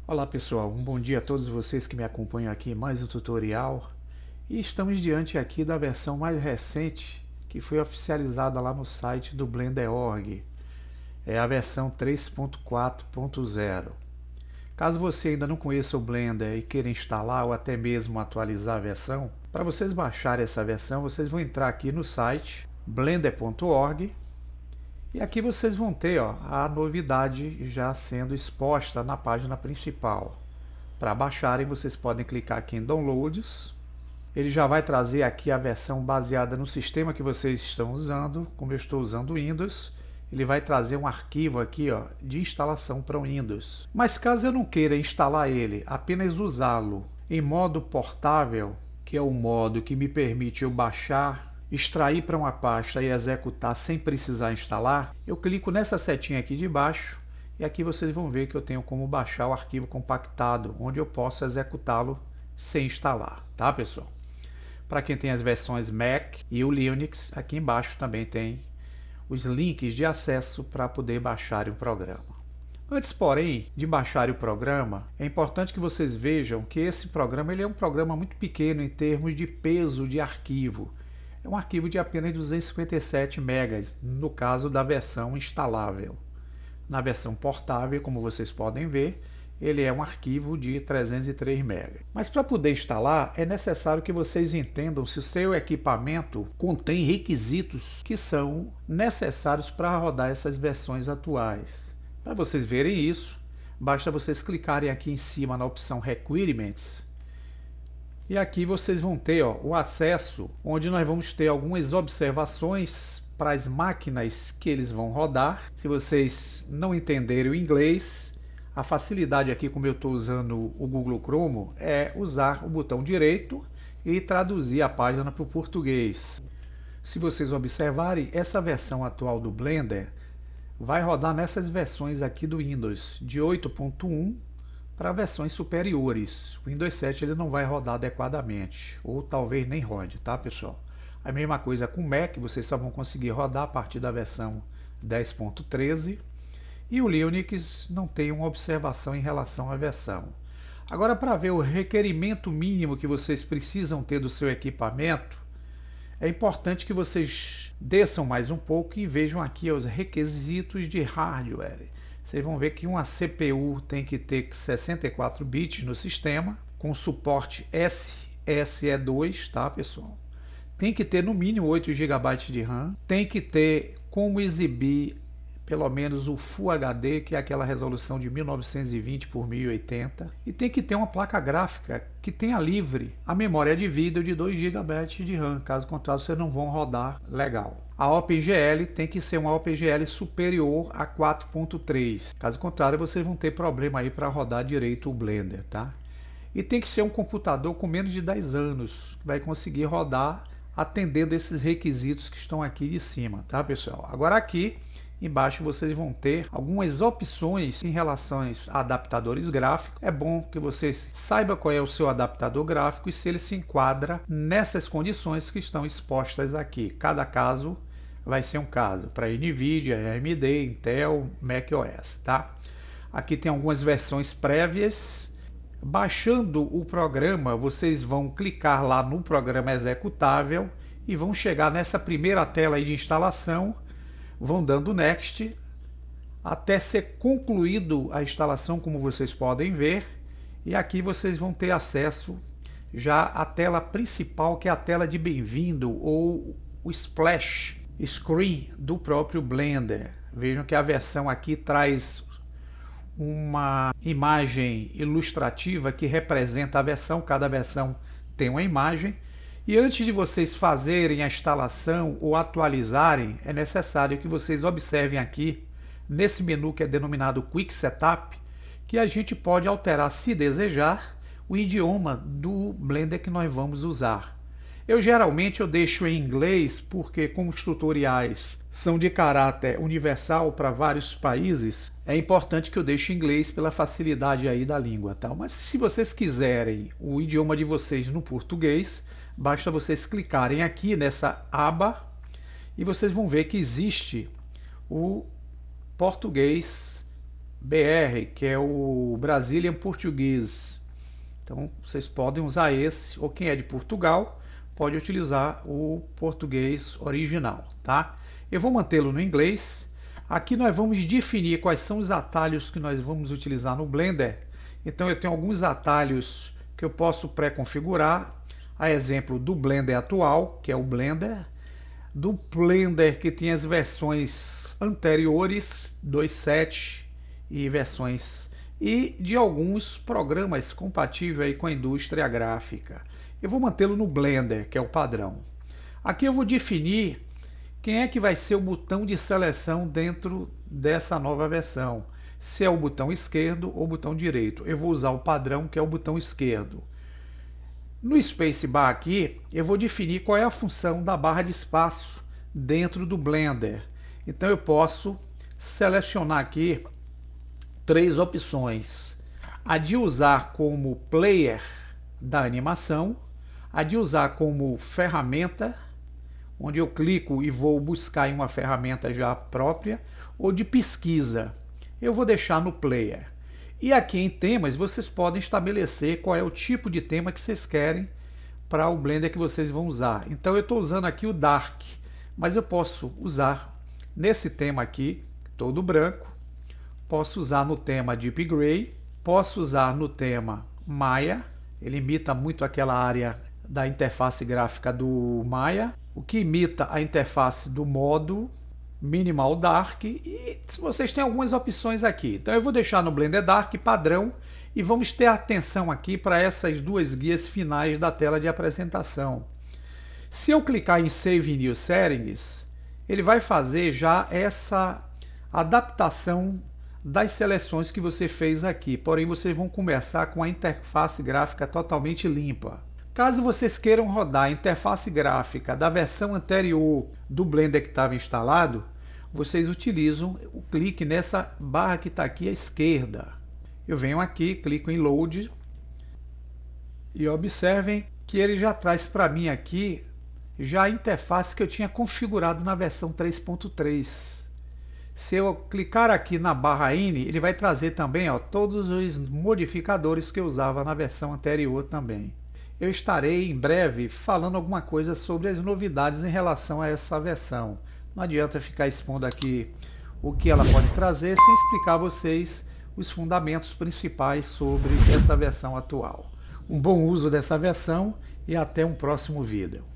Olá pessoal, um bom dia a todos vocês que me acompanham aqui em mais um tutorial. E estamos diante aqui da versão mais recente que foi oficializada lá no site do Blender.org. É a versão 3.4.0. Caso você ainda não conheça o Blender e queira instalar ou até mesmo atualizar a versão, para vocês baixarem essa versão, vocês vão entrar aqui no site blender.org. E aqui vocês vão ter a novidade já sendo exposta na página principal. Para baixarem, vocês podem clicar aqui em Downloads. Ele já vai trazer aqui a versão baseada no sistema que vocês estão usando. Como eu estou usando o Windows, ele vai trazer um arquivo aqui de instalação para o Windows. Mas caso eu não queira instalar ele, apenas usá-lo em modo portável, que é o modo que me permite eu baixar, extrair para uma pasta e executar sem precisar instalar, eu clico nessa setinha aqui de baixo e aqui vocês vão ver que eu tenho como baixar o arquivo compactado, onde eu posso executá-lo sem instalar, tá pessoal? Para quem tem as versões Mac e o Linux, aqui embaixo também tem os links de acesso para poder baixar o programa. Antes, porém, de baixar o programa, é importante que vocês vejam que esse programa ele é um programa muito pequeno em termos de peso de arquivo. É um arquivo de apenas 257 megas, no caso da versão instalável. Na versão portável, como vocês podem ver, ele é um arquivo de 303 megas. Mas para poder instalar, é necessário que vocês entendam se o seu equipamento contém requisitos que são necessários para rodar essas versões atuais. Para vocês verem isso, basta vocês clicarem aqui em cima na opção Requirements. E aqui vocês vão ter o acesso, onde nós vamos ter algumas observações para as máquinas que eles vão rodar. Se vocês não entenderem o inglês, a facilidade aqui, como eu estou usando o Google Chrome, é usar o botão direito e traduzir a página para o português. Se vocês observarem, essa versão atual do Blender vai rodar nessas versões aqui do Windows, de 8.1 para versões superiores. O Windows 7 ele não vai rodar adequadamente, ou talvez nem rode, tá pessoal? A mesma coisa com o Mac, vocês só vão conseguir rodar a partir da versão 10.13, e o Linux não tem uma observação em relação à versão. Agora, para ver o requerimento mínimo que vocês precisam ter do seu equipamento, é importante que vocês desçam mais um pouco e vejam aqui os requisitos de hardware. Vocês vão ver que uma CPU tem que ter 64 bits no sistema, com suporte SSE2, tá pessoal? Tem que ter no mínimo 8 GB de RAM, tem que ter como exibir pelo menos o Full HD, que é aquela resolução de 1920 por 1080, e tem que ter uma placa gráfica que tenha livre a memória de vídeo de 2 GB de RAM, caso contrário vocês não vão rodar legal. A OpenGL tem que ser uma OpenGL superior a 4.3, caso contrário vocês vão ter problema aí para rodar direito o Blender, tá? E tem que ser um computador com menos de 10 anos, que vai conseguir rodar atendendo esses requisitos que estão aqui de cima, tá pessoal? Agora aqui embaixo vocês vão ter algumas opções em relação a adaptadores gráficos. É bom que você saiba qual é o seu adaptador gráfico e se ele se enquadra nessas condições que estão expostas aqui. Cada caso vai ser um caso para NVIDIA, AMD, Intel, macOS, tá? Aqui tem algumas versões prévias. Baixando o programa, vocês vão clicar lá no programa executável e vão chegar nessa primeira tela aí de instalação. Vão dando Next até ser concluído a instalação, como vocês podem ver, e aqui vocês vão ter acesso já à tela principal, que é a tela de bem-vindo ou o splash screen do próprio Blender. Vejam que a versão aqui traz uma imagem ilustrativa que representa a versão, cada versão tem uma imagem. E antes de vocês fazerem a instalação ou atualizarem, é necessário que vocês observem aqui, nesse menu que é denominado Quick Setup, que a gente pode alterar, se desejar, o idioma do Blender que nós vamos usar. Eu geralmente deixo em inglês, porque como os tutoriais são de caráter universal para vários países, é importante que eu deixe em inglês pela facilidade aí da língua, tá? Mas se vocês quiserem o idioma de vocês no português, basta vocês clicarem aqui nessa aba e vocês vão ver que existe o português BR, que é o Brazilian Portuguese. Então vocês podem usar esse, ou quem é de Portugal pode utilizar o português original, tá? Eu vou mantê-lo no inglês. Aqui nós vamos definir quais são os atalhos que nós vamos utilizar no Blender. Então eu tenho alguns atalhos que eu posso pré-configurar, a exemplo do Blender atual, que é o Blender, do Blender que tem as versões anteriores, 2.7 e versões, e de alguns programas compatíveis aí com a indústria gráfica. Eu vou mantê-lo no Blender, que é o padrão. Aqui eu vou definir quem é que vai ser o botão de seleção dentro dessa nova versão. Se é o botão esquerdo ou o botão direito. Eu vou usar o padrão, que é o botão esquerdo. No Spacebar aqui, eu vou definir qual é a função da barra de espaço dentro do Blender. Então eu posso selecionar aqui 3 opções. A de usar como player da animação, a de usar como ferramenta, onde eu clico e vou buscar em uma ferramenta já própria, ou de pesquisa. Eu vou deixar no player. E aqui em temas vocês podem estabelecer qual é o tipo de tema que vocês querem para o Blender que vocês vão usar. Então eu estou usando aqui o Dark, mas eu posso usar nesse tema aqui, todo branco, posso usar no tema Deep Gray, posso usar no tema Maya, ele imita muito aquela área da interface gráfica do Maya, o que imita a interface do modo Minimal Dark, e vocês têm algumas opções aqui. Então eu vou deixar no Blender Dark padrão e vamos ter atenção aqui para essas duas guias finais da tela de apresentação. Se eu clicar em Save New Settings, ele vai fazer já essa adaptação das seleções que você fez aqui, porém vocês vão começar com a interface gráfica totalmente limpa. Caso vocês queiram rodar a interface gráfica da versão anterior do Blender que estava instalado, vocês utilizam o clique nessa barra que está aqui à esquerda. Eu venho aqui, clico em Load e observem que ele já traz para mim aqui já a interface que eu tinha configurado na versão 3.3. Se eu clicar aqui na barra IN, ele vai trazer também todos os modificadores que eu usava na versão anterior também. Eu estarei em breve falando alguma coisa sobre as novidades em relação a essa versão. Não adianta ficar expondo aqui o que ela pode trazer sem explicar a vocês os fundamentos principais sobre essa versão atual. Um bom uso dessa versão e até um próximo vídeo.